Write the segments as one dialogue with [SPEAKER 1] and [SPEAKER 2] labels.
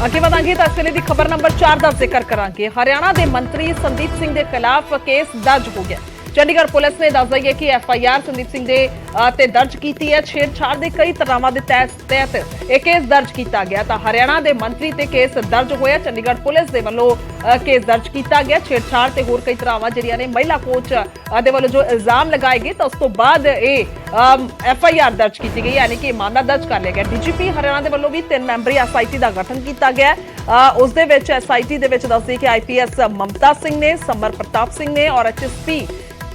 [SPEAKER 1] ਅੱਗੇ ਵਧਾਂਗੇ ਤਾਂ ਇਸ ਵੇਲੇ ਦੀ ਖਬਰ ਨੰਬਰ 4 ਦਾ ਜ਼ਿਕਰ ਕਰਾਂਗੇ। ਹਰਿਆਣਾ ਦੇ ਮੰਤਰੀ ਸੰਦੀਪ ਸਿੰਘ ਦੇ ਖਿਲਾਫ ਕੇਸ ਦਰਜ ਹੋ ਗਿਆ। ਚੰਡੀਗੜ੍ਹ ਪੁਲਿਸ ਨੇ ਦੱਸ ਦਈਏ ਕਿ FIR ਸੰਦੀਪ ਸਿੰਘ ਦੇ ਤੇ ਦਰਜ ਕੀਤੀ ਹੈ। ਛੇੜਛਾੜ ਦੇ ਕਈ ਧਾਰਾਵਾਂ ਦੇ ਤਹਿਤ ਇਹ ਕੇਸ ਦਰਜ ਕੀਤਾ ਗਿਆ ਤਾਂ ਹਰਿਆਣਾ ਦੇ ਮੰਤਰੀ ਤੇ ਕੇਸ ਦਰਜ ਹੋਇਆ। ਚੰਡੀਗੜ੍ਹ ਪੁਲਿਸ ਦੇ ਵੱਲੋਂ ਕੇਸ ਦਰਜ ਕੀਤਾ ਗਿਆ। ਛੇੜਛਾੜ ਤੇ ਹੋਰ ਕਈ ਧਾਰਾਵਾਂ ਜਿਹੜੀਆਂ ਨੇ ਮਹਿਲਾ ਕੋਚ ਦੇ ਵੱਲੋਂ ਜੋ ਇਲਜ਼ਾਮ ਲਗਾਏ ਗਏ ਤਾਂ ਉਸ ਤੋਂ ਬਾਅਦ ਇਹ FIR ਦਰਜ ਕੀਤੀ ਗਈ, ਯਾਨੀ ਕਿ ਮਾਮਲਾ ਦਰਜ ਕਰ ਲਿਆ ਗਿਆ। DGP ਹਰਿਆਣਾ ਦੇ ਵੱਲੋਂ ਵੀ 3 ਮੈਂਬਰੀ SIT ਦਾ ਗਠਨ ਕੀਤਾ ਗਿਆ। ਉਸ ਦੇ ਵਿੱਚ SIT ਦੇ ਵਿੱਚ ਦੱਸਦੇ ਕਿ IPS ਮਮਤਾ ਸਿੰਘ ਨੇ, ਸਮਰ ਪ੍ਰਤਾਪ ਸਿੰਘ ਨੇ ਔਰ HSP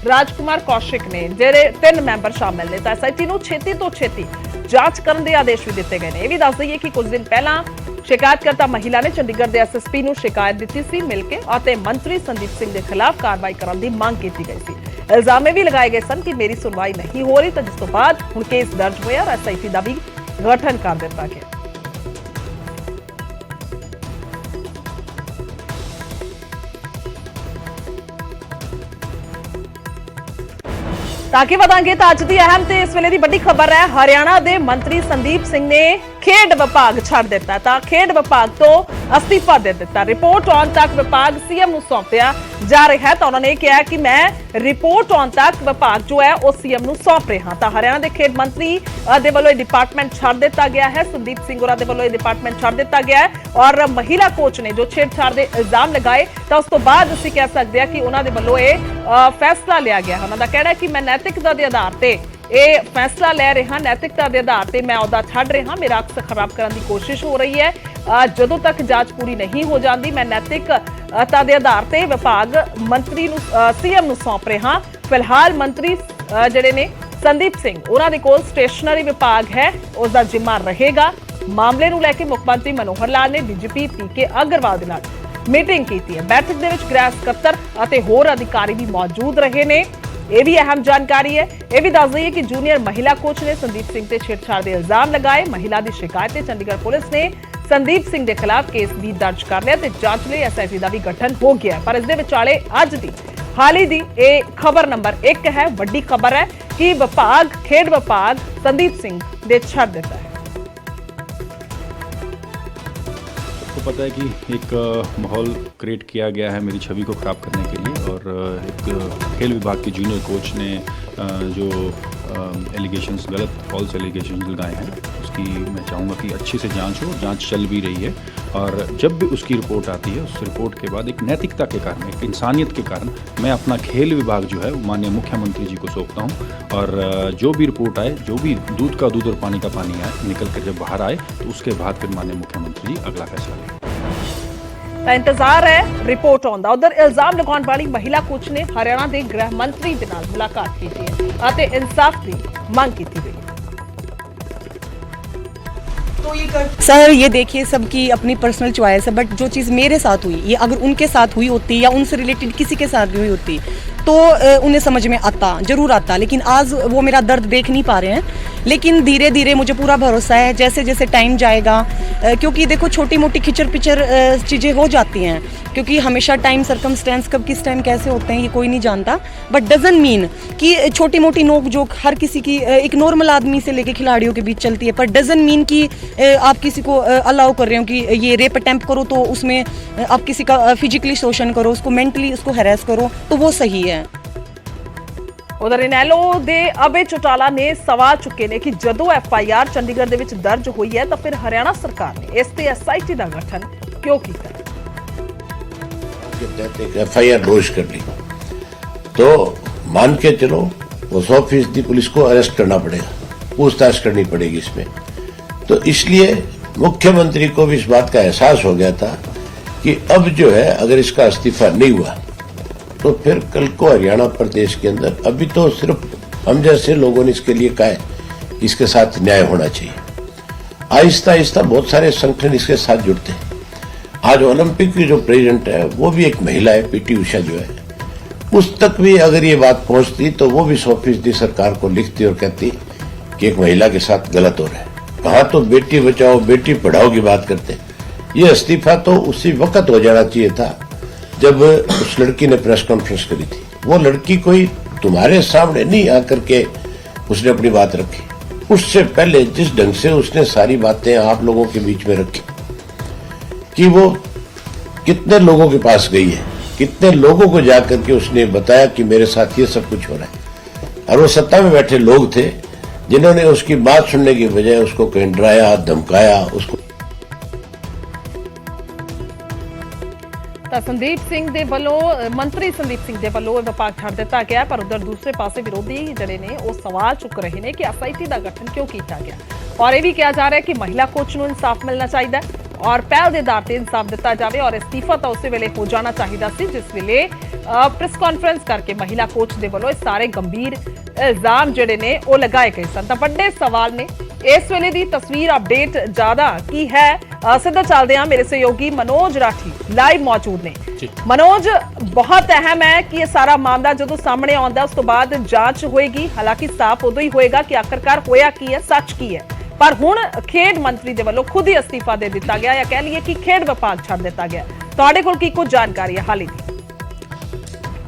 [SPEAKER 1] ਰਾਜਕੁਮਾਰ ਕੌਸ਼ਿਕ ਨੇ, ਜਿਹੜੇ 3 ਮੈਂਬਰ ਸ਼ਾਮਿਲ ਨੇ। ਤਾਂ SIT ਨੂੰ ਛੇਤੀ ਤੋਂ ਛੇਤੀ ਜਾਂਚ ਕਰਨ ਦੇ ਆਦੇਸ਼ ਵੀ ਦਿੱਤੇ ਗਏ ਨੇ। ਇਹ ਵੀ ਦੱਸ ਦਈਏ ਕਿ ਕੁਝ ਦਿਨ ਪਹਿਲਾਂ ਸ਼ਿਕਾਇਤਕਰਤਾ ਮਹਿਲਾ ਨੇ ਚੰਡੀਗੜ੍ਹ ਦੇ SSP ਨੂੰ ਸ਼ਿਕਾਇਤ ਦਿੱਤੀ ਸੀ ਮਿਲ ਕੇ ਅਤੇ ਮੰਤਰੀ ਸੰਦੀਪ ਸਿੰਘ ਦੇ ਖਿਲਾਫ ਕਾਰਵਾਈ ਕਰਨ ਦੀ ਮੰਗ ਕੀਤੀ ਗਈ ਸੀ। ਇਲਜ਼ਾਮ ਵੀ ਲਗਾਏ ਗਏ ਸਨ ਕਿ ਮੇਰੀ ਸੁਣਵਾਈ ਨਹੀਂ ਹੋ ਰਹੀ, ਤਾਂ ਜਿਸ ਤੋਂ ਬਾਅਦ ਹੁਣ ਕੇਸ ਦਰਜ ਹੋਇਆ ਔਰ SIT ਦਾ ਵੀ ਗਠਨ ਕਰ ਦਿੱਤਾ ਗਿਆ। ताकि ਵਧਾਂਗੇ ਤਾਂ ਅੱਜ ਦੀ ਅਹਿਮ ਤੇ ਇਸ ਵੇਲੇ ਦੀ ਵੱਡੀ ਖਬਰ ਹੈ। ਹਰਿਆਣਾ ਦੇ ਮੰਤਰੀ ਸੰਦੀਪ ਸਿੰਘ ਨੇ ਖੇਡ ਵਿਭਾਗ ਛੱਡ ਦਿੱਤਾ ਤਾਂ ਖੇਡ ਵਿਭਾਗ ਤੋਂ ਅਸਤੀਫਾ ਦੇ ਦਿੱਤਾ। ਰਿਪੋਰਟ ਆਉਣ ਤੱਕ ਵਿਭਾਗ CM ਨੂੰ ਸੌਂਪਿਆ ਜਾ ਰਿਹਾ ਹੈ ਤਾਂ ਉਹਨਾਂ ਨੇ ਕਿਹਾ ਕਿ ਮੈਂ ਰਿਪੋਰਟ ਆਉਣ ਤੱਕ ਵਿਭਾਗ ਜੋ ਹੈ ਉਹ CM ਨੂੰ ਸੌਂਪ ਰਿਹਾ। ਤਾਂ ਹਰਿਆਣਾ ਦੇ ਖੇਡ ਮੰਤਰੀ ਦੇ ਵੱਲੋਂ ਇਹ ਡਿਪਾਰਟਮੈਂਟ ਛੱਡ ਦਿੱਤਾ ਗਿਆ ਹੈ। ਸੰਦੀਪ ਸਿੰਘ ਹੋਰਾਂ ਦੇ ਵੱਲੋਂ ਇਹ ਡਿਪਾਰਟਮੈਂਟ ਛੱਡ ਦਿੱਤਾ ਗਿਆ ਹੈ ਔਰ ਮਹਿਲਾ ਕੋਚ ਨੇ ਜੋ ਛੇੜਛਾੜ ਦੇ ਇਲਜ਼ਾਮ ਲਗਾਏ ਤਾਂ ਉਸ ਤੋਂ ਬਾਅਦ ਅਸੀਂ ਕਹਿ ਸਕਦੇ ਹਾਂ ਕਿ ਉਹਨਾਂ ਦੇ ਵੱਲੋਂ ਇਹ ਫੈਸਲਾ ਲਿਆ ਗਿਆ। ਉਹਨਾਂ ਦਾ ਕਹਿਣਾ ਹੈ ਕਿ ਮੈਂ ਨੈਤਿਕਤਾ ਦੇ ਆਧਾਰ ਤੇ ਇਹ ਫੈਸਲਾ ਲੈ ਰਿਹਾ, ਨੈਤਿਕਤਾ ਦੇ ਆਧਾਰ ਤੇ ਮੈਂ ਅਹੁਦਾ ਛੱਡ ਰਿਹਾ। ਮੇਰਾ ਅਕਸ ਖਰਾਬ ਕਰਨ ਦੀ ਕੋਸ਼ਿਸ਼ ਹੋ ਰਹੀ ਹੈ। ਜਦੋਂ ਤੱਕ ਜਾਂਚ ਪੂਰੀ ਨਹੀਂ ਹੋ ਜਾਂਦੀ ਮੈਂ ਨੈਤਿਕਤਾ ਦੇ ਆਧਾਰ ਤੇ ਵਿਭਾਗ ਮੰਤਰੀ ਨੂੰ CM ਨੂੰ ਸੌਂਪ ਰਿਹਾ। ਫਿਲਹਾਲ ਮੰਤਰੀ ਜਿਹੜੇ ਨੇ ਸੰਦੀਪ ਸਿੰਘ ਉਹਨਾਂ ਦੇ ਕੋਲ ਸਟੇਸ਼ਨਰੀ ਵਿਭਾਗ ਹੈ, ਉਸ ਦਾ ਜ਼ਿੰਮਾ ਰਹੇਗਾ। ਮਾਮਲੇ ਨੂੰ ਲੈ ਕੇ ਮੁੱਖ ਮੰਤਰੀ ਮਨੋਹਰ ਲਾਲ ਨੇ DGP PK ਅਗਰਵਾਲ ਦੇ ਨਾਲ ਮੀਟਿੰਗ ਕੀਤੀ ਹੈ। ਬੈਠਕ ਦੇ ਵਿੱਚ ਗ੍ਰਹਿ ਸਕੱਤਰ ਅਤੇ ਹੋਰ ਅਧਿਕਾਰੀ ਵੀ ਮੌਜੂਦ ਰਹੇ ਨੇ। ਇਹ ਵੀ ਅਹਿਮ ਜਾਣਕਾਰੀ ਹੈ। ਇਹ ਵੀ ਦੱਸ ਦਈਏ ਕਿ ਜੂਨੀਅਰ ਮਹਿਲਾ ਕੋਚ ਨੇ ਸੰਦੀਪ ਸਿੰਘ ਤੇ ਛੇੜਛਾੜ ਦੇ ਇਲਜ਼ਾਮ ਲਗਾਏ। ਮਹਿਲਾ ਦੀ ਸ਼ਿਕਾਇਤ ਤੇ ਚੰਡੀਗੜ੍ਹ ਪੁਲਿਸ ਨੇ ਸੰਦੀਪ ਸਿੰਘ ਦੇ ਖਿਲਾਫ ਕੇਸ ਵੀ ਦਰਜ ਕਰ ਲਿਆ ਤੇ ਜਾਂਚ ਲਈ SIT ਦਾ ਵੀ ਗਠਨ ਹੋ ਗਿਆ। ਪਰ ਇਸ ਦੇ ਵਿਚਾਲੇ ਅੱਜ ਦੀ ਹਾਲੀ ਦੀ ਇਹ ਖਬਰ ਨੰਬਰ 1 ਹੈ। ਵੱਡੀ ਖਬਰ ਹੈ ਕਿ ਵਿਭਾਗ ਖੇਡ ਵਿਭਾਗ ਸੰਦੀਪ ਸਿੰਘ ਦੇ ਛੱਡ ਦਿੱਤਾ है।
[SPEAKER 2] सबको पता है कि एक माहौल क्रिएट किया गया है मेरी छवि को ख़राब करने के लिए और एक खेल विभाग के जूनियर कोच ने जो एलिगेशंस गलत फॉल्स एलिगेशंस लगाए हैं उसकी मैं चाहूँगा कि अच्छे से जांच हो। जांच चल भी रही है और जब भी उसकी रिपोर्ट आती है उस रिपोर्ट के बाद एक नैतिकता के कारण, एक इंसानियत के कारण मैं अपना खेल विभाग जो है वो माननीय मुख्यमंत्री जी को सौंपता हूँ और जो भी रिपोर्ट आए, जो भी दूध का दूध और पानी का पानी आए, निकल कर जब बाहर आए तो उसके बाद फिर माननीय मुख्यमंत्री जी अगला फैसला लें।
[SPEAKER 1] ਤਾਂ ਇੰਤਜ਼ਾਰ ਹੈ ਰਿਪੋਰਟ ਆਉਣ ਦਾ। ਉਧਰ ਇਲਜ਼ਾਮ ਲਗਾਉਣ ਵਾਲੀ ਮਹਿਲਾ ਕੋਚ ਨੇ ਹਰਿਆਣਾ ਦੇ ਗ੍ਰਹਿ ਮੰਤਰੀ ਦੇ ਨਾਲ ਮੁਲਾਕਾਤ ਕੀਤੀ ਹੈ ਅਤੇ ਇਨਸਾਫ ਦੀ ਮੰਗ ਕੀਤੀ ਗਈ।
[SPEAKER 3] सर ये देखिए सबकी अपनी पर्सनल चॉइस है, बट जो चीज़ मेरे साथ हुई ये अगर उनके साथ हुई होती या उनसे रिलेटेड किसी के साथ भी हुई होती तो उन्हें समझ में आता, ज़रूर आता। लेकिन आज वो मेरा दर्द देख नहीं पा रहे हैं। लेकिन धीरे धीरे मुझे पूरा भरोसा है जैसे जैसे टाइम जाएगा, क्योंकि देखो छोटी मोटी खिचर पिचर चीज़ें हो जाती हैं, क्योंकि हमेशा टाइम सर्कमस्टेंस कब किस टाइम कैसे होते हैं ये कोई नहीं जानता। बट डजंट मीन कि छोटी मोटी नोक जोक हर किसी की एक नॉर्मल आदमी से लेके खिलाड़ियों के बीच चलती है, पर डजंट मीन कि आप किसी को अलाउ कर रहे हो कि ये रेप अटेम्प्ट करो तो उसमें आप किसी का फिजिकली शोषण करो, उसको मेंटली उसको हैरेस करो तो वो सही है।
[SPEAKER 1] उधर इनेलो दे अभय चौटाला ने सवाल चुके ने कि जदों FIR चंडीगढ़ दे विच दर्ज हुई है तो फिर हरियाणा सरकार ने इस ते SIT दा गठन क्यों किया?
[SPEAKER 4] FIR लॉन्च कर ली तो मान के चलो वो 100% पुलिस को अरेस्ट करना पड़ेगा, पूछताछ करनी पड़ेगी इसमें। तो इसलिए मुख्यमंत्री को भी इस बात का एहसास हो गया था कि अब जो है अगर इसका इस्तीफा नहीं हुआ तो फिर कल को हरियाणा प्रदेश के अंदर, अभी तो सिर्फ हम जैसे लोगों ने इसके लिए कहा है कि इसके साथ न्याय होना चाहिए। आहिस्ता आहिस्ता बहुत सारे संगठन इसके साथ जुड़ते हैं। आज ओलंपिक की जो प्रेसिडेंट है वो भी एक महिला है, PT उषा जो है, उस तक भी अगर ये बात पहुंचती तो वो भी 100% सरकार को लिखती और कहती कि एक महिला के साथ गलत हो रहा है। कहाँ तो बेटी बचाओ बेटी पढ़ाओ की बात करते। ये इस्तीफा तो उसी वक्त हो जाना चाहिए था जब उस लड़की ने प्रेस कॉन्फ्रेंस करी थी। वो लड़की कोई तुम्हारे सामने नहीं आकर के उसने अपनी बात रखी, उससे पहले जिस ढंग से उसने सारी बातें आप लोगों के बीच में रखी, कि वो कितने लोगों के पास गई है, कितने लोगों को जाकर के उसने बताया कि मेरे साथ ये सब कुछ हो रहा है। और वो सत्ता में बैठे लोग थे जिन्होंने उसकी बात सुनने की बजाय उसको कहीं डराया, धमकाया, उसको।
[SPEAKER 1] ਤਾਂ ਸੰਦੀਪ ਸਿੰਘ ਦੇ ਵੱਲੋਂ ਮੰਤਰੀ ਸੰਦੀਪ ਸਿੰਘ ਦੇ ਵੱਲੋਂ ਇਹ ਵਿਭਾਗ ਛੱਡ ਦਿੱਤਾ ਗਿਆ, ਪਰ ਉਧਰ ਦੂਸਰੇ ਪਾਸੇ ਵਿਰੋਧੀ ਜਿਹੜੇ ਨੇ ਉਹ ਸਵਾਲ ਚੁੱਕ ਰਹੇ ਨੇ ਕਿ ਐਸਆਈਟੀ ਦਾ ਗਠਨ ਕਿਉਂ ਕੀਤਾ ਗਿਆ। ਔਰ ਇਹ ਵੀ ਕਿਹਾ ਜਾ ਰਿਹਾ ਹੈ ਕਿ ਮਹਿਲਾ ਕੋਚ ਨੂੰ ਇਨਸਾਫ ਮਿਲਣਾ ਚਾਹੀਦਾ ਹੈ ਔਰ ਪਹਿਲ ਦੇ ਆਧਾਰ ਤੇ ਇਨਸਾਫ ਦਿੱਤਾ ਜਾਵੇ ਔਰ ਅਸਤੀਫਾ ਤਾਂ ਉਸੇ ਵੇਲੇ ਹੋ ਜਾਣਾ ਚਾਹੀਦਾ ਸੀ ਜਿਸ ਵੇਲੇ ਪ੍ਰੈਸ ਕਾਨਫਰੰਸ ਕਰਕੇ ਮਹਿਲਾ ਕੋਚ ਦੇ ਵੱਲੋਂ ਇਹ ਸਾਰੇ ਗੰਭੀਰ ਇਲਜ਼ਾਮ ਜਿਹੜੇ ਨੇ ਉਹ ਲਗਾਏ ਗਏ ਸਨ। ਤਾਂ ਵੱਡੇ ਸਵਾਲ ਨੇ ਇਸ ਵੇਲੇ ਦੀ ਤਸਵੀਰ ਅਪਡੇਟ ਜ਼ਿਆਦਾ ਕੀ ਹੈ, ਸਿੱਧਾ ਚੱਲਦੇ ਹਾਂ। ਮੇਰੇ ਸਹਿਯੋਗੀ ਮਨੋਜ ਰਾਠੀ ਲਾਈਵ ਮੌਜੂਦ ਨੇ। ਮਨੋਜ, ਬਹੁਤ ਅਹਿਮ ਹੈ ਕਿ ਇਹ ਸਾਰਾ ਮਾਮਲਾ ਜਦੋਂ ਸਾਹਮਣੇ ਆਉਂਦਾ ਉਸ ਤੋਂ ਬਾਅਦ ਜਾਂਚ ਹੋਏਗੀ, ਹਾਲਾਂਕਿ ਸਾਫ਼ ਉਦੋਂ ਹੀ ਹੋਏਗਾ ਕਿ ਆਖਰਕਾਰ ਹੋਇਆ ਕੀ ਹੈ, ਸੱਚ ਕੀ ਹੈ। ਪਰ ਹੁਣ ਖੇਡ ਮੰਤਰੀ ਦੇ ਵੱਲੋਂ ਖੁਦ ਹੀ ਅਸਤੀਫਾ ਦੇ ਦਿੱਤਾ ਗਿਆ ਜਾਂ ਕਹਿ ਲਈਏ ਕਿ ਖੇਡ ਵਿਭਾਗ ਛੱਡ ਦਿੱਤਾ ਗਿਆ। ਤੁਹਾਡੇ ਕੋਲ ਕੀ ਕੁਝ ਜਾਣਕਾਰੀ ਹੈ ਹਾਲੇ ਦੀ?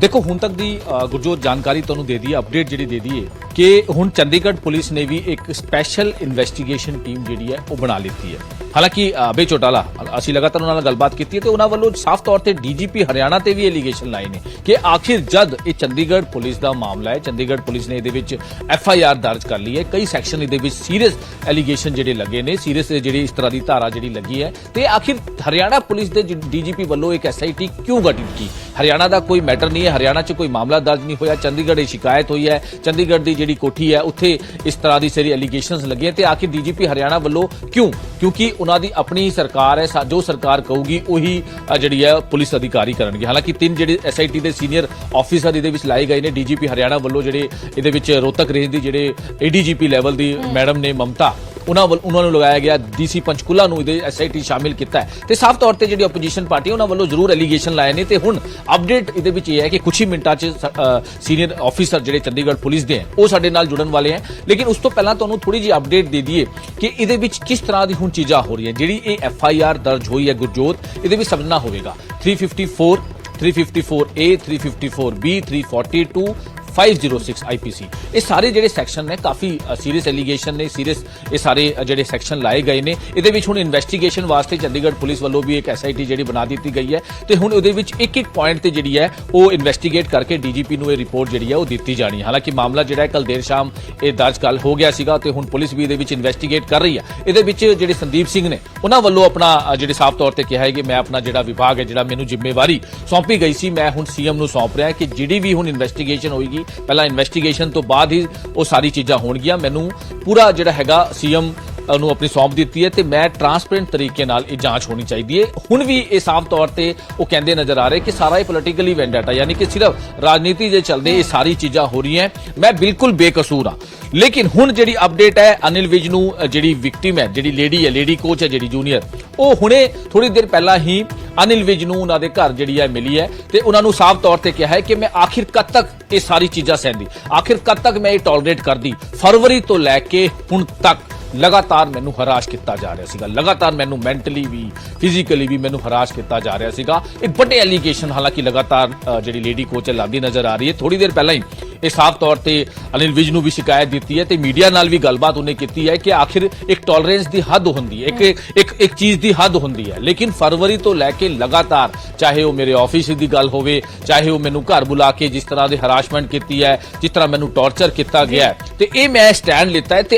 [SPEAKER 5] देखो हुण तक दी गुरजोत जानकारी तुहानूं दे दी है, अपडेट जिहड़ी दे दी है कि हुण चंडीगढ़ पुलिस ने भी एक स्पैशल इन्वेस्टिगेशन टीम जिहड़ी है वो बना लीती है। हालांकि अभय चौटाला असीं लगातार उन्हां नाल गलबात कीती है ते उन्हां वल्लों साफ तौर ते डीजीपी हरियाणा ते भी एलीगेशन लाए ने कि आखिर जद ये चंडीगढ़ पुलिस दा मामला है, चंडीगढ़ पुलिस ने इहदे विच एफआईआर दर्ज कर ली है, कई सैक्शन इहदे विच सीरियस एलीगेशन जिहड़े लगे ने, सीरियस जिहड़ी इस तरह दी धारा जिहड़ी लगी है, ते आखिर हरियाणा पुलिस दे डीजीपी वल्लों एक एसआईटी क्यों गठित की। हरियाणा दा कोई मैटर नहीं है, हरियाणा च कोई मामला दर्ज नहीं होया, चंडीगढ़ ये शिकायत हुई है, चंडीगढ़ दी जिहड़ी कोठी है उत्थे इस तरह दी सारी एलीगेशंस लगे ते आखिर डीजीपी हरियाणा वल्लों क्यों? क्योंकि उन्हां दी अपनी सरकार है, जो सरकार कहूगी उही जिहड़ी है पुलिस अधिकारी करनगे। हालांकि 3 जिहड़े एसआईटी दे सीनियर ऑफिसर इहदे विच लाए गए ने, डीजीपी हरियाणा वल्लों जिहड़े इहदे विच रोहतक रेंज दी जिहड़े एडीजीपी लैवल दी मैडम ने ममता, उन्होंने लगाया गया, डीसी पंचकूला नूं इहदे एसआईटी शामिल किया है। तो साफ तौर पर जिहड़ी ओपोजिशन पार्टी उन्होंने वालों जरूर एलीगेशन लाए ने ते हुण अपडेट इहदे विच यह है कि कुछ ही मिनटां च सीनियर ऑफिसर जिहड़े चंडीगढ़ पुलिस दे हैं वो साडे नाल जुड़न वाले हैं। लेकिन उस तो पहलां तुहानूं थोड़ी जी अपडेट दे दईए कि इहदे विच किस तरह दी हुण चीज़ां हो रही है। जिहड़ी ये एफआईआर दर्ज हुई है गुरजोत, इहदे विच समझना होवेगा 354, 354A, 354B, 342, 506 आईपीसी, ये सारे जिहड़े सैक्शन ने काफ़ी सीरीयस एलीगेशन ने, सीरीयस ये सारे जिहड़े सैक्शन लाए गए ने। इहदे विच हुण इन्वेस्टिगेशन वास्ते चंडीगढ़ पुलिस वालों भी एक एसआईटी जिहड़ी बना दी गई है ते हुण इहदे विच एक पॉइंट ते जिहड़ी है वो इन्वेस्टिगेट करके डीजीपी नूं ये रिपोर्ट जिहड़ी है वो दित्ती जानी है। हालांकि मामला जिहड़ा है कल देर शाम ये दर्ज कल हो गया सीगा ते हुण पुलिस भी इहदे विच इन्वेस्टिगेट कर रही है। इहदे विच जिहड़े संदीप सिंह ने उन्हां वल्लों अपना जिहड़े साफ तौर ते कहा है कि मैं अपना जिहड़ा विभाग है, जिहड़ा मैनूं जिम्मेवारी सौंपी गई सी, मैं हुण सीएम नूं सौंप रहा कि जिहड़ी भी हुण इन्वेस्टिगेशन होएगी, पहला इन्वेस्टिगेशन तो बाद ही वो सारी चीज़ां होणगियां, मैनू पूरा जिहड़ा हैगा सीएम ਨੂੰ अपनी सौंप दी है तो मैं ट्रांसपेरेंट तरीके नाल ये जांच होनी चाहिए। हुण भी ये साफ तौर पर वो कहते नजर आ रहे कि सारा ये पोलिटिकली वेंडेटा, यानी कि सिर्फ राजनीति जे चलते ये सारी चीज़ां हो रही हैं, मैं बिल्कुल बेकसूर हाँ। लेकिन हुण जिहड़ी अपडेट है अनिल विज नूं जिहड़ी विक्टिम है, जिहड़ी लेडी है, लेडी कोच है जिहड़ी जूनियर, वो हुणे थोड़ी देर पहला ही अनिल विज नूं उन्हां दे घर जिहड़ी है मिली है ते उन्हां नूं साफ तौर पर कहा है कि मैं आखिर कद तक ये सारी चीज़ां सहंदी, आखिर कद तक मैं ये टॉलरेट करदी। फरवरी तो लैके हुण तक लगातार मैनू हराश किया जा रहा सीगा, लगातार मैनू मैंटली भी फिजिकली भी मैनू हराश किया जा रहा सीगा। एक बड़े एलीगेशन हालांकि लगातार जिहड़ी लेडी कोच है लादी नजर आ रही है। थोड़ी देर पहला ही ये साफ तौर पर अनिल विज नूं भी शिकायत दी है तो मीडिया नाल भी गलबात उन्हें की है कि आखिर एक टॉलरेंस की हद होंदी है, एक चीज़ की हद होंदी है। लेकिन फरवरी तो लैके लगातार चाहे वो मेरे ऑफिस की गल होवे, चाहे वो मैनू घर बुला के जिस तरह की हराशमेंट की है, जिस तरह मैनू टॉर्चर किया गया है, तो ये मैं स्टैंड लेता है तो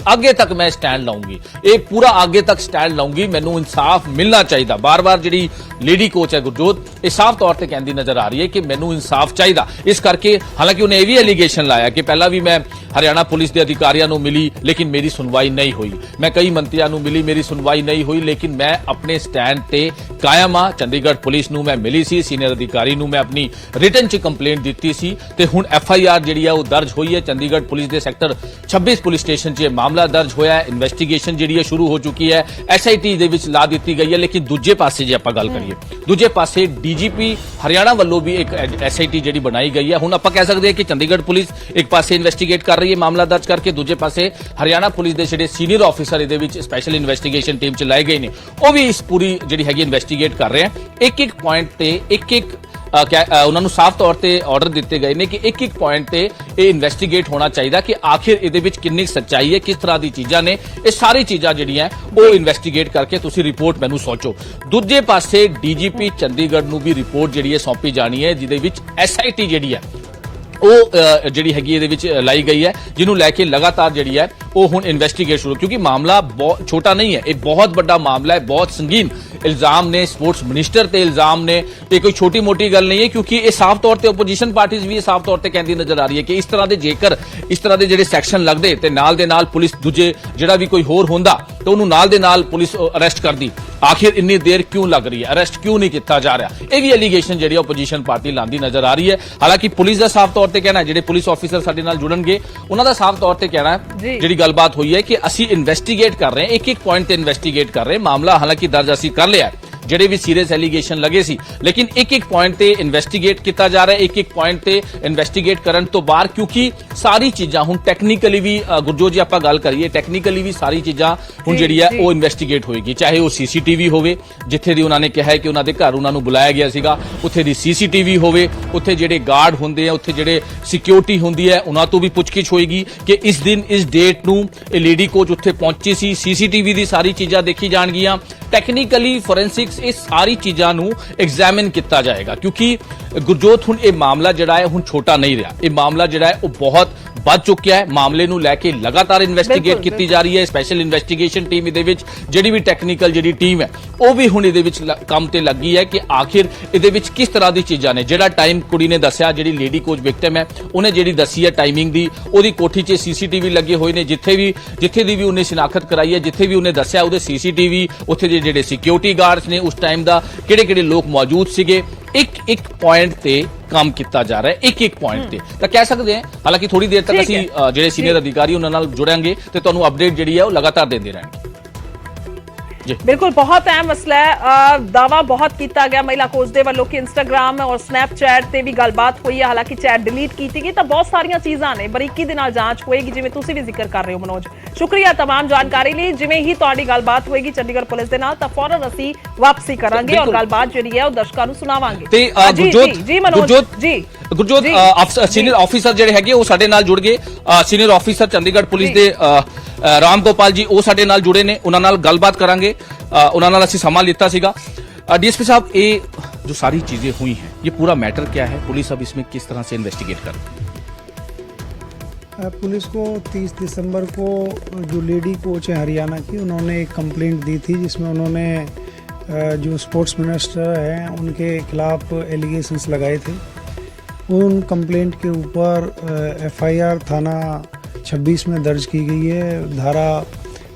[SPEAKER 5] आगे तक मैं स्टैंड लाऊंगी, ये पूरा आगे तक स्टैंड लाऊंगी, मैनू इंसाफ मिलना चाहिए। बार बार जी लेडी कोच है गुरजोत ये साफ तौर पर कहती नजर आ रही है कि मैनू इंसाफ चाहिए। इस करके हालांकि उन्हें यह भी एलीगेशन लाया कि पहला भी मैं हरियाणा पुलिस के अधिकारियों को मिली लेकिन मेरी सुनवाई नहीं हुई, मैं कई मंत्रियों को मिली मेरी सुनवाई नहीं हुई, लेकिन मैं अपने स्टैंड ते कायम हाँ। चंडीगढ़ पुलिस नूं मैं मिली सी, सीनियर अधिकारी नूं मैं अपनी रिटन च कंप्लेंट दी सी ते हुण एफआईआर जिहड़ी है वो दर्ज हुई है। चंडीगढ़ पुलिस के सैक्टर 26 पुलिस स्टेशन च मामला दर्ज होया है, इन्वेस्टिगेशन जिहड़ी है शुरू हो चुकी है, एसआईटी दे विच ला दी गई है। लेकिन दूजे पासे जे आपां गल करिए, दूजे पासे डीजीपी हरियाणा वालों भी एक एसआईटी जिहड़ी बनाई गई है। हुण आपां कह सकते हैं कि चंडीगढ़ पुलिस एक पासे इन्वेस्टिगेट कर रही है मामला दर्ज करके, दूजे पासे हरियाणा पुलिस के जिहड़े सीनियर ऑफिसर इहदे विच स्पैशल इन्वेस्टिगेशन टीम च लाए गए ने वो भी इस पूरी जिहड़ी हैगी इन्वेस्टिगेट कर रहे हैं। एक एक पॉइंट ते एक ਉਹਨਾਂ ਨੂੰ ਸਾਫ਼ ਤੌਰ ਤੇ ਆਰਡਰ ਦਿੱਤੇ ਗਏ ਨੇ ਕਿ ਇੱਕ ਇੱਕ ਪੁਆਇੰਟ ਤੇ ਇਹ ਇਨਵੈਸਟੀਗੇਟ ਹੋਣਾ ਚਾਹੀਦਾ ਕਿ ਆਖਿਰ ਇਹਦੇ ਵਿੱਚ ਕਿੰਨੀ ਸੱਚਾਈ ਹੈ, ਕਿਸ ਤਰ੍ਹਾਂ ਦੀ ਚੀਜ਼ਾਂ ਨੇ। ਇਹ ਸਾਰੀ ਚੀਜ਼ਾਂ ਜਿਹੜੀਆਂ ਉਹ ਇਨਵੈਸਟੀਗੇਟ ਕਰਕੇ ਤੁਸੀਂ ਰਿਪੋਰਟ ਮੈਨੂੰ ਸੌਂਚੋ। ਦੂਜੇ ਪਾਸੇ ਡੀਜੀਪੀ ਚੰਡੀਗੜ੍ਹ ਨੂੰ ਵੀ ਰਿਪੋਰਟ ਜਿਹੜੀ ਹੈ ਸੌਂਪੀ ਜਾਣੀ ਹੈ, ਜਿਹਦੇ ਵਿੱਚ ਐਸਆਈਟੀ ਜਿਹੜੀ ਹੈ ਉਹ ਜਿਹੜੀ ਹੈਗੀ ਇਹਦੇ ਵਿੱਚ ਲਾਈ ਗਈ ਹੈ, ਜਿਹਨੂੰ ਲੈ ਕੇ ਲਗਾਤਾਰ ਜਿਹੜੀ ਹੈ ਉਹ ਹੁਣ ਇਨਵੈਸਟੀਗੇਟ ਸ਼ੁਰੂ, ਕਿਉਂਕਿ ਮਾਮਲਾ ਬਹੁਤ ਛੋਟਾ ਨਹੀਂ ਹੈ, ਇਹ ਬਹੁਤ ਵੱਡਾ ਮਾਮਲਾ ਹੈ, ਬਹੁਤ ਸੰਗੀਨ ਇਲਜ਼ਾਮ ਨੇ ਸਪੋਰਟਸ ਮਿਨਿਸਟਰ ਤੇ ਇਲਜ਼ਾਮ ਨੇ। ਇਹ ਕੋਈ ਛੋਟੀ ਮੋਟੀ ਗੱਲ ਨਹੀਂ ਹੈ, ਕਿਉਂਕਿ ਇਹ ਸਾਫ਼ ਤੌਰ ਤੇ ਆਪੋਜੀਸ਼ਨ ਪਾਰਟੀਆਂ ਵੀ ਇਹ ਸਾਫ਼ ਤੌਰ ਤੇ ਕਹਿੰਦੀ ਨਜ਼ਰ ਆ ਰਹੀ ਹੈ ਕਿ ਇਸ ਤਰ੍ਹਾਂ ਦੇ ਜੇਕਰ ਇਸ ਤਰ੍ਹਾਂ ਦੇ ਜਿਹੜੇ ਸੈਕਸ਼ਨ ਲੱਗਦੇ ਤੇ ਨਾਲ ਦੇ ਨਾਲ ਪੁਲਿਸ ਦੂਜੇ ਜਿਹੜਾ ਵੀ ਕੋਈ ਹੋਰ ਹੁੰਦਾ ਤੇ ਉਹਨੂੰ ਨਾਲ ਦੇ ਨਾਲ ਪੁਲਿਸ ਅਰੈਸਟ ਕਰਦੀ। ਆਖਿਰ ਇੰਨੀ ਦੇਰ ਕਿਉਂ ਲੱਗ ਰਹੀ ਹੈ, ਅਰੈਸਟ ਕਿਉਂ ਨਹੀਂ ਕੀਤਾ ਜਾ ਰਿਹਾ? ਇਹ ਵੀ ਐਲੀਗੇਸ਼ਨ ਜਿਹੜੀ ਆਪੋਜੀਸ਼ਨ ਪਾਰਟੀ ਲਾਂਦੀ ਨਜ਼ਰ ਆ ਰਹੀ ਹੈ। ਹਾਲਾਂਕਿ ਪੁਲਿਸ ਦਾ ਸਾਫ਼ ਤੌਰ ਤੇ ਕਹਿਣਾ ਹੈ, ਜਿਹੜੇ ਪੁਲਿਸ ਆਫੀਸਰ ਸਾਡੇ ਨਾਲ ਜੁੜਨਗੇ ਉਹਨਾਂ ਦਾ ਸਾਫ਼ ਤੌਰ ਤੇ ਕਹਿਣਾ ਹੈ, ਜਿਹੜੀ ਗੱਲਬਾਤ ਹੋਈ ਹੈ ਕਿ ਅਸੀਂ ਇਨਵੈਸਟੀਗੇਟ ਕਰ ਰਹੇ ਹਾਂ, ਇੱਕ ਇੱਕ ਪੁਆਇੰਟ ਤੇ ਇਨਵੈਸਟੀਗੇਟ ਕਰ ਰਹੇ ਹਾਂ। ਮਾਮਲਾ ਹਾਲਾਂਕਿ ਦਰਜ ਅਸੀਂ ਕਰ ਲਿਆ ਹੈ, ਜਿਹੜੇ ਵੀ ਸੀਰੀਅਸ ਐਲੀਗੇਸ਼ਨ ਲੱਗੇ ਸੀ, ਲੇਕਿਨ ਇੱਕ ਇੱਕ ਪੁਆਇੰਟ ਤੇ ਇਨਵੈਸਟੀਗੇਟ ਕੀਤਾ ਜਾ ਰਿਹਾ ਹੈ। ਇੱਕ ਇੱਕ ਪੁਆਇੰਟ ਤੇ ਇਨਵੈਸਟੀਗੇਟ ਕਰਨ ਤੋਂ ਬਾਅਦ, ਕਿਉਂਕਿ ਸਾਰੀ ਚੀਜ਼ਾਂ ਹੁਣ ਟੈਕਨੀਕਲੀ ਵੀ ਗੁਰਜੋਤ ਜੀ ਆਪਾਂ ਗੱਲ ਕਰੀਏ, ਟੈਕਨੀਕਲੀ ਵੀ ਸਾਰੀ ਚੀਜ਼ਾਂ ਹੁਣ ਜਿਹੜੀ ਹੈ ਉਹ ਇਨਵੈਸਟੀਗੇਟ ਹੋਏਗੀ। ਚਾਹੇ ਉਹ ਸੀਸੀਟੀਵੀ ਹੋਵੇ, ਜਿੱਥੇ ਦੀ ਉਹਨਾਂ ਨੇ ਕਿਹਾ ਹੈ ਕਿ ਉਹਨਾਂ ਦੇ ਘਰ ਉਹਨਾਂ ਨੂੰ ਬੁਲਾਇਆ ਗਿਆ ਸੀਗਾ, ਉੱਥੇ ਦੀ ਸੀਸੀਟੀਵੀ ਹੋਵੇ, ਉੱਥੇ ਜਿਹੜੇ ਗਾਰਡ ਹੁੰਦੇ ਆ, ਉੱਥੇ ਜਿਹੜੇ ਸਿਕਿਉਰਿਟੀ ਹੁੰਦੀ ਹੈ, ਉਹਨਾਂ ਤੋਂ ਵੀ ਪੁੱਛਗਿੱਛ ਹੋਏਗੀ ਕਿ ਇਸ ਦਿਨ ਇਸ ਡੇਟ ਨੂੰ ਇਹ ਲੇਡੀ ਕੋਚ ਉੱਥੇ ਪਹੁੰਚੀ ਸੀ। ਸੀਸੀਟੀਵੀ ਦੀ ਸਾਰੀ ਚੀਜ਼ਾਂ ਦੇਖੀ ਜਾਣਗੀਆਂ। ਟੈਕਨੀਕਲੀ ਫੋਰੈਂਸਿਕਸ ਇਹ ਸਾਰੀ ਚੀਜ਼ਾਂ ਨੂੰ ਐਗਜ਼ਾਮਿਨ ਕੀਤਾ ਜਾਏਗਾ, ਕਿਉਂਕਿ ਗੁਰਜੋਤ ਹੁਣ ਇਹ ਮਾਮਲਾ ਜਿਹੜਾ ਹੈ ਹੁਣ ਛੋਟਾ ਨਹੀਂ ਰਿਹਾ, ਇਹ ਮਾਮਲਾ ਜਿਹੜਾ ਹੈ ਉਹ ਬਹੁਤ ਵੱਧ ਚੁੱਕਿਆ ਹੈ। ਮਾਮਲੇ ਨੂੰ ਲੈ ਕੇ ਲਗਾਤਾਰ ਇਨਵੈਸਟੀਗੇਟ ਕੀਤੀ ਜਾ ਰਹੀ ਹੈ। ਸਪੈਸ਼ਲ ਇਨਵੈਸਟੀਗੇਸ਼ਨ ਟੀਮ ਇਹਦੇ ਵਿੱਚ ਜਿਹੜੀ ਵੀ ਟੈਕਨੀਕਲ ਜਿਹੜੀ ਟੀਮ ਹੈ ਉਹ ਵੀ ਹੁਣ ਇਹਦੇ ਵਿੱਚ ਕੰਮ ਤੇ ਲੱਗੀ ਹੈ ਕਿ ਆਖਿਰ ਇਹਦੇ ਵਿੱਚ ਕਿਸ ਤਰ੍ਹਾਂ ਦੀ ਚੀਜ਼ਾਂ ਨੇ। ਜਿਹੜਾ ਟਾਈਮ ਕੁੜੀ ਨੇ ਦੱਸਿਆ, ਜਿਹੜੀ ਲੇਡੀ ਕੋਚ ਵਿਕਟਮ ਹੈ, ਉਹਨੇ ਜਿਹੜੀ ਦੱਸੀ ਹੈ ਟਾਈਮਿੰਗ ਦੀ, ਉਹਦੀ ਕੋਠੀ 'ਚ ਸੀਸੀਟੀਵੀ ਲੱਗੇ ਹੋਏ ਨੇ, ਜਿੱਥੇ ਦੀ ਵੀ ਉਹਨੇ ਸ਼ਨਾਖਤ ਕਰਾਈ ਹੈ, ਜਿੱਥੇ ਵੀ ਉਹਨੇ ਦੱਸਿਆ ਉਹਦੇ ਸੀਸੀਟੀਵੀ, ਉੱਥੇ ਦੇ ਜਿਹੜੇ ਸਿਕਿਉਰਿਟੀ ਗਾਰਡਸ ਨੇ ਉਸ ਟਾਈਮ ਦਾ ਕਿਹੜੇ ਲੋਕ ਮੌਜੂਦ ਸੀਗੇ। ਇੱਕ ਪੁਆਇੰਟ ਤੇ ਕੰਮ ਕੀਤਾ ਜਾ ਰਿਹਾ ਹੈ, ਇੱਕ ਪੁਆਇੰਟ ਤੇ ਤਾਂ ਕਹਿ ਸਕਦੇ ਹਾਂ। ਹਾਲਾਂਕਿ ਥੋੜੀ ਦੇਰ ਤੱਕ ਅਸੀਂ ਜਿਹੜੇ ਸੀਨੀਅਰ ਅਧਿਕਾਰੀ ਉਹਨਾਂ ਨਾਲ ਜੁੜਾਂਗੇ ਤੇ ਤੁਹਾਨੂੰ ਅਪਡੇਟ ਜਿਹੜੀ ਹੈ ਉਹ ਲਗਾਤਾਰ ਦਿੰਦੇ ਰਹਾਂਗੇ।
[SPEAKER 1] ਬਿਲਕੁਲ ਬਹੁਤ ਅਹਿਮ ਮਸਲਾ ਹੈ। ਦਾਵਾ ਬਹੁਤ ਕੀਤਾ ਗਿਆ ਮਹਿਲਾ ਕੋਚ ਦੇ ਵੱਲੋਂ ਕਿ ਇੰਸਟਾਗ੍ਰਾਮ ਔਰ ਸਨੈਪਚੈਟ ਤੇ ਵੀ ਗੱਲਬਾਤ ਹੋਈ ਹੈ। ਹਾਲਾਂਕਿ ਚੈਟ ਡਿਲੀਟ ਕੀਤੀ ਗਈ, ਤਾਂ ਬਹੁਤ ਸਾਰੀਆਂ ਚੀਜ਼ਾਂ ਨੇ, ਬਰੀਕੀ ਦੇ ਨਾਲ ਜਾਂਚ ਹੋਏਗੀ, ਜਿਵੇਂ ਤੁਸੀਂ ਵੀ ਜ਼ਿਕਰ ਕਰ ਰਹੇ ਹੋ ਮਨੋਜ। ਸ਼ੁਕਰੀਆ तमाम ਜਾਣਕਾਰੀ ਲਈ। ਜਿਵੇਂ ਹੀ ਤੁਹਾਡੀ ਗੱਲਬਾਤ ਹੋਏਗੀ ਚੰਡੀਗੜ੍ਹ ਪੁਲਿਸ ਦੇ ਨਾਲ, ਤਾਂ ਫੌਰਨ ਅਸੀਂ ਵਾਪਸੀ ਕਰਾਂਗੇ ਔਰ ਗੱਲਬਾਤ ਜਿਹੜੀ ਹੈ ਉਹ ਦਰਸ਼ਕਾਂ ਨੂੰ ਸੁਣਾਵਾਂਗੇ।
[SPEAKER 5] ਤੇ ਗੁਰਜੋਤ ਸੀਨੀਅਰ ਆਫੀਸਰ ਜਿਹੜੇ ਹੈਗੇ ਉਹ ਸਾਡੇ ਨਾਲ ਜੁੜ ਗਏ। ਸੀਨੀਅਰ ਆਫੀਸਰ ਚੰਡੀਗੜ੍ਹ ਪੁਲਿਸ ਦੇ ਰਾਮ ਗੋਪਾਲ ਜੀ ਉਹ ਸਾਡੇ ਨਾਲ जुड़े ने, उन्होंने नाल गलबात करांगे, उन्होंने नाल असीं समा लिता सीगा। डीएसपी साहब, ये जो सारी चीजें हुई हैं, ये पूरा मैटर क्या है? पुलिस अब इसमें किस तरह से इन्वेस्टिगेट कर रही है?
[SPEAKER 6] पुलिस को 30 दिसंबर को जो लेडी कोच है हरियाणा की, उन्होंने एक कंप्लेंट दी थी, जिसमें उन्होंने जो स्पोर्ट्स मिनिस्टर हैं उनके खिलाफ एलिगेशंस लगाए थे। उन कंप्लेंट के ऊपर एफआईआर थाना 26 में दर्ज की गई है। धारा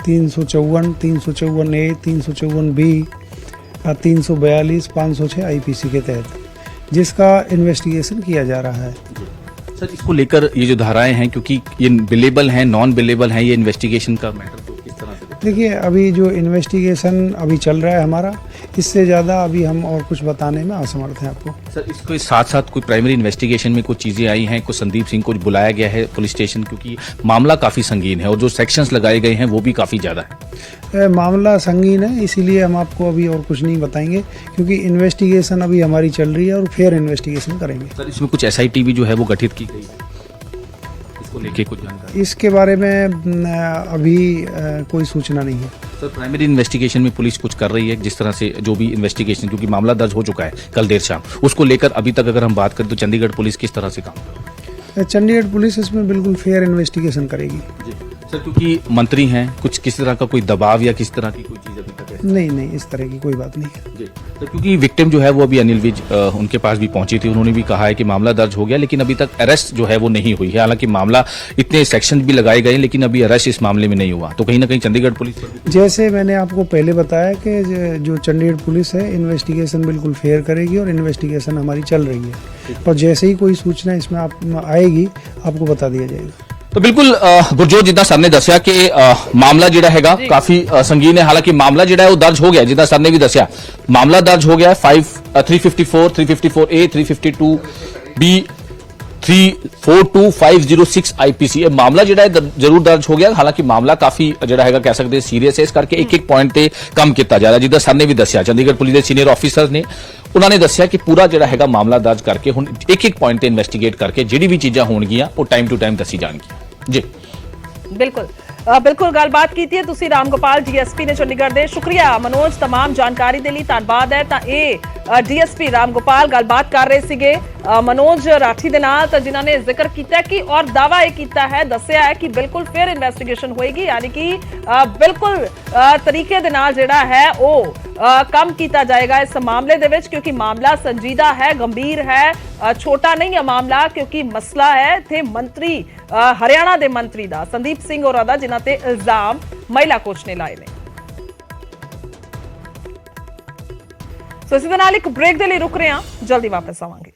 [SPEAKER 6] 354, 354A, 354B, 342, 506 आईपीसी के तहत, जिसका इन्वेस्टिगेशन किया जा रहा है।
[SPEAKER 5] सर, इसको लेकर ये जो धाराएं हैं, क्योंकि ये बिलेबल हैं, नॉन बिलेबल हैं, ये इन्वेस्टिगेशन का मैटर तो किस तरह से?
[SPEAKER 6] देखिए, अभी जो इन्वेस्टिगेशन अभी चल रहा है हमारा, इससे ज़्यादा अभी हम और कुछ बताने में असमर्थ हैं आपको।
[SPEAKER 5] सर, इसके साथ साथ कोई प्राइमरी इन्वेस्टिगेशन में कुछ चीज़ें आई हैं, कुछ संदीप सिंह को बुलाया गया है पुलिस स्टेशन, क्योंकि मामला काफ़ी संगीन है और जो सेक्शंस लगाए गए हैं वो भी काफ़ी ज़्यादा है।
[SPEAKER 6] मामला संगीन है, इसीलिए हम आपको अभी और कुछ नहीं बताएंगे, क्योंकि इन्वेस्टिगेशन अभी हमारी चल रही है और फिर इन्वेस्टिगेशन करेंगे।
[SPEAKER 5] सर, इसमें कुछ SIT भी जो है वो गठित की गई है, इसको लेके कुछ जानकारी?
[SPEAKER 6] इसके बारे में अभी कोई सूचना नहीं है।
[SPEAKER 5] सर, प्राइमरी इन्वेस्टिगेशन में पुलिस कुछ कर रही है, जिस तरह से जो भी इन्वेस्टिगेशन, क्योंकि मामला दर्ज हो चुका है कल देर शाम, उसको लेकर अभी तक अगर हम बात करें तो चंडीगढ़ पुलिस किस तरह से काम कर रही है?
[SPEAKER 6] चंडीगढ़ पुलिस इसमें बिल्कुल फेयर इन्वेस्टिगेशन करेगी।
[SPEAKER 5] जी सर, क्योंकि मंत्री हैं, कुछ किस तरह का कोई दबाव या किस तरह की कोई चीज़ अभी तक है?
[SPEAKER 6] नहीं, इस तरह की कोई बात नहीं है।
[SPEAKER 5] जी सर, क्योंकि विक्टिम जो है वो अभी अनिल विज उनके पास भी पहुंची थी, उन्होंने भी कहा है कि मामला दर्ज हो गया, लेकिन अभी तक अरेस्ट जो है वो नहीं हुई है। हालांकि मामला इतने सेक्शन भी लगाए गए, लेकिन अभी अरेस्ट इस मामले में नहीं हुआ, तो कहीं ना कहीं चंडीगढ़ पुलिस पर,
[SPEAKER 6] जैसे मैंने आपको पहले बताया कि जो चंडीगढ़ पुलिस है इन्वेस्टिगेशन बिल्कुल फेयर करेगी और इन्वेस्टिगेशन हमारी चल रही है, और जैसे ही कोई सूचना इसमें आएगी आपको बता दिया जाएगा।
[SPEAKER 5] तो बिल्कुल गुरजोत, जिदा सर ने दसिया कि मामला जिहड़ा हैगा काफी संगीन है। हालांकि मामला जिहड़ा है वो दर्ज हो गया, जिदा सर ने भी दसिया मामला दर्ज हो गया है। 354, 354A, 352B, 342506 ਆਈਪੀਸੀ ਇਹ ਮਾਮਲਾ ਜਿਹੜਾ ਹੈ ਜ਼ਰੂਰ ਦਰਜ ਹੋ ਗਿਆ। ਹਾਲਾਂਕਿ ਮਾਮਲਾ ਕਾਫੀ ਜਿਹੜਾ ਹੈਗਾ ਕਹਿ ਸਕਦੇ ਸੀਰੀਅਸ ਹੈ, ਇਸ ਕਰਕੇ ਇੱਕ ਪੁਆਇੰਟ ਤੇ ਕੰਮ ਕੀਤਾ ਜਾ ਰਿਹਾ। ਜਿੱਦਾਂ ਸਰ ਨੇ ਵੀ ਦੱਸਿਆ, ਚੰਡੀਗੜ੍ਹ ਪੁਲਿਸ ਦੇ ਸੀਨੀਅਰ ਆਫੀਸਰ ਨੇ, ਉਹਨਾਂ ਨੇ ਦੱਸਿਆ ਕਿ ਪੂਰਾ ਜਿਹੜਾ ਹੈਗਾ ਮਾਮਲਾ ਦਰਜ ਕਰਕੇ ਹੁਣ ਇੱਕ ਪੁਆਇੰਟ ਤੇ ਇਨਵੈਸਟੀਗੇਟ ਕਰਕੇ ਜਿਹੜੀ ਵੀ ਚੀਜ਼ਾਂ ਹੋਣਗੀਆਂ ਉਹ ਟਾਈਮ ਟੂ ਟਾਈਮ ਦੱਸੀ ਜਾਣਗੀਆਂ। ਜੀ
[SPEAKER 1] ਬਿਲਕੁਲ ਬਿਲकुल ਗੱਲਬਾਤ ਕੀਤੀ ਹੈ ਤੁਸੀਂ ਰਾਮ ਗੋਪਾਲ ਡੀਐਸਪੀ ਨੇ ਚੰਡੀਗੜ੍ਹ ਦੇ। ਸ਼ੁਕਰੀਆ ਮਨੋਜ, तमाम ਜਾਣਕਾਰੀ ਦੇ ਲਈ ਧੰਨਵਾਦ ਹੈ। ਤਾਂ ਇਹ ਡੀਐਸਪੀ ਰਾਮ ਗੋਪਾਲ ਗੱਲਬਾਤ ਕਰ ਰਹੇ ਸੀਗੇ ਮਨੋਜ ਰਾਠੀ ਦੇ ਨਾਲ, ਤਾਂ ਜਿਨ੍ਹਾਂ ਨੇ ਜ਼ਿਕਰ ਕੀਤਾ ਕਿ ਔਰ ਦਾਵਾ ਇਹ ਕੀਤਾ ਹੈ, ਦੱਸਿਆ ਹੈ ਕਿ ਬਿਲਕੁਲ ਫਿਰ ਇਨਵੈਸਟੀਗੇਸ਼ਨ ਹੋਏਗੀ, ਯਾਨੀ ਕਿ ਬਿਲकुल ਤਰੀਕੇ ਦੇ ਨਾਲ ਜਿਹੜਾ ਹੈ ਉਹ ਕੰਮ ਕੀਤਾ ਜਾਏਗਾ ਇਸ ਮਾਮਲੇ ਦੇ ਵਿੱਚ, ਕਿਉਂਕਿ ਮਾਮਲਾ ਸੰਜੀਦਾ ਹੈ, ਗੰਭੀਰ ਹੈ, ਛੋਟਾ ਨਹੀਂ ਹੈ ਮਾਮਲਾ, ਕਿਉਂਕਿ ਮਸਲਾ ਹੈ ਇੱਥੇ ਮੰਤਰੀ ਹਰਿਆਣਾ ਦੇ ਮੰਤਰੀ ਦਾ ਸੰਦੀਪ ਸਿੰਘ ਹੋਰਾਂ ਦਾ, ਜਿਨ੍ਹਾਂ ਤੇ ਇਲਜ਼ਾਮ ਮਹਿਲਾ ਕੋਚ ਨੇ ਲਾਏ ਨੇ। ਸੋ ਇਸੇ ਦੇ ਨਾਲ ਇੱਕ ਬ੍ਰੇਕ ਦੇ ਲਈ ਰੁਕ ਰਹੇ ਹਾਂ, ਜਲਦੀ ਵਾਪਸ ਆਵਾਂਗੇ।